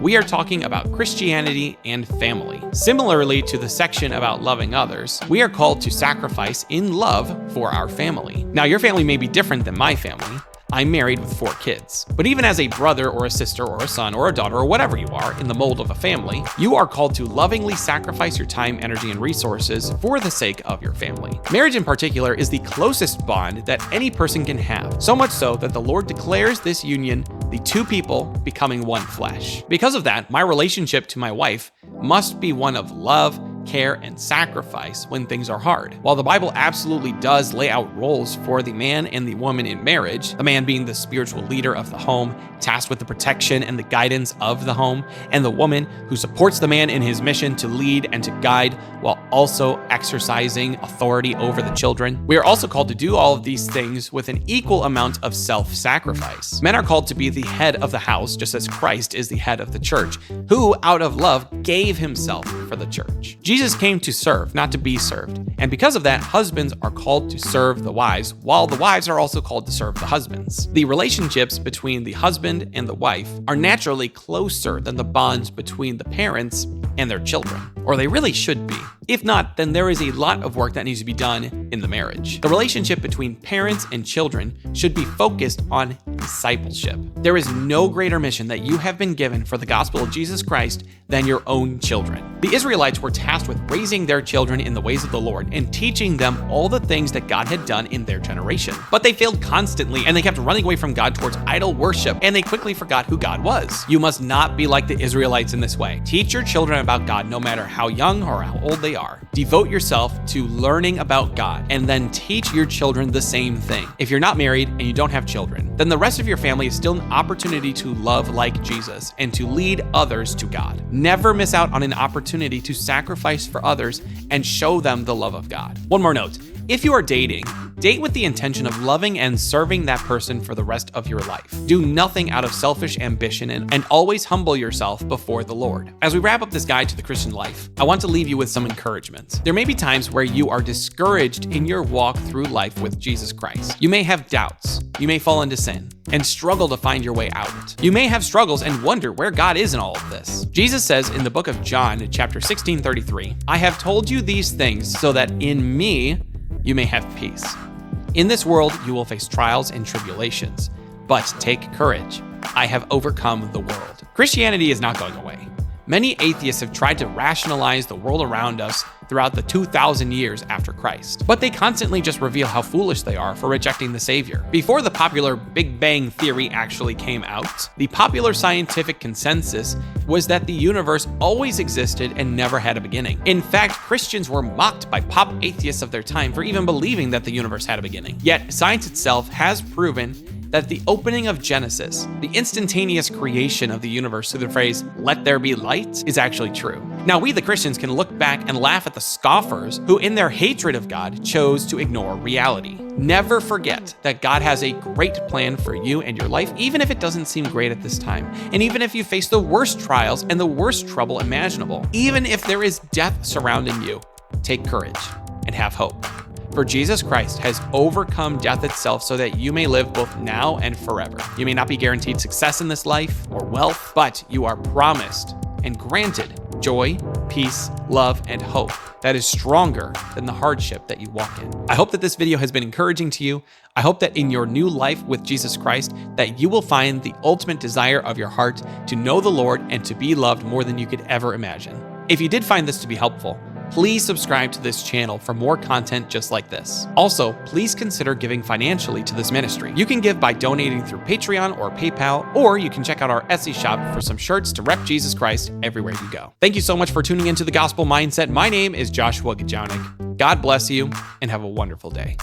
we are talking about Christianity and family. Similarly to the section about loving others, we are called to sacrifice in love for our family. Now, your family may be different than my family. I'm married with 4 kids. But even as a brother or a sister or a son or a daughter or whatever you are in the mold of a family, you are called to lovingly sacrifice your time, energy, and resources for the sake of your family. Marriage in particular is the closest bond that any person can have, so much so that the Lord declares this union the 2 people becoming one flesh. Because of that, my relationship to my wife must be one of love, care, and sacrifice when things are hard. While the Bible absolutely does lay out roles for the man and the woman in marriage, the man being the spiritual leader of the home, tasked with the protection and the guidance of the home, and the woman who supports the man in his mission to lead and to guide while also exercising authority over the children. We are also called to do all of these things with an equal amount of self-sacrifice. Men are called to be the head of the house, just as Christ is the head of the church, who, out of love, gave himself for the church. Jesus came to serve, not to be served. And because of that, husbands are called to serve the wives, while the wives are also called to serve the husbands. The relationships between the husband and the wife are naturally closer than the bonds between the parents and their children, or they really should be. If not, then there is a lot of work that needs to be done in the marriage. The relationship between parents and children should be focused on discipleship. There is no greater mission that you have been given for the gospel of Jesus Christ than your own children. The Israelites were tasked with raising their children in the ways of the Lord and teaching them all the things that God had done in their generation. But they failed constantly, and they kept running away from God towards idol worship, and they quickly forgot who God was. You must not be like the Israelites in this way. Teach your children about God no matter how young or how old they are. Devote yourself to learning about God, and then teach your children the same thing. If you're not married and you don't have children, then the rest of your family is still an opportunity to love like Jesus and to lead others to God. Never miss out on an opportunity to sacrifice for others and show them the love of God. One more note. If you are dating, date with the intention of loving and serving that person for the rest of your life. Do nothing out of selfish ambition and always humble yourself before the Lord. As we wrap up this guide to the Christian life, I want to leave you with some encouragement. There may be times where you are discouraged in your walk through life with Jesus Christ. You may have doubts. You may fall into sin and struggle to find your way out. You may have struggles and wonder where God is in all of this. Jesus says in the book of John, chapter 16:33, "I have told you these things so that in me you may have peace. In this world, you will face trials and tribulations, but take courage. I have overcome the world." Christianity is not going away. Many atheists have tried to rationalize the world around us throughout the 2,000 years after Christ, but they constantly just reveal how foolish they are for rejecting the Savior. Before the popular Big Bang Theory actually came out, the popular scientific consensus was that the universe always existed and never had a beginning. In fact, Christians were mocked by pop atheists of their time for even believing that the universe had a beginning. Yet, science itself has proven that the opening of Genesis, the instantaneous creation of the universe through the phrase, "let there be light," is actually true. Now, we the Christians can look back and laugh at the scoffers who, in their hatred of God, chose to ignore reality. Never forget that God has a great plan for you and your life, even if it doesn't seem great at this time. And even if you face the worst trials and the worst trouble imaginable, even if there is death surrounding you, take courage and have hope. For Jesus Christ has overcome death itself so that you may live both now and forever. You may not be guaranteed success in this life or wealth, but you are promised and granted joy, peace, love, and hope that is stronger than the hardship that you walk in. I hope that this video has been encouraging to you. I hope that in your new life with Jesus Christ, that you will find the ultimate desire of your heart to know the Lord and to be loved more than you could ever imagine. If you did find this to be helpful, please subscribe to this channel for more content just like this. Also, please consider giving financially to this ministry. You can give by donating through Patreon or PayPal, or you can check out our Etsy shop for some shirts to rep Jesus Christ everywhere you go. Thank you so much for tuning into The Gospel Mindset. My name is Joshua Gajownik. God bless you and have a wonderful day.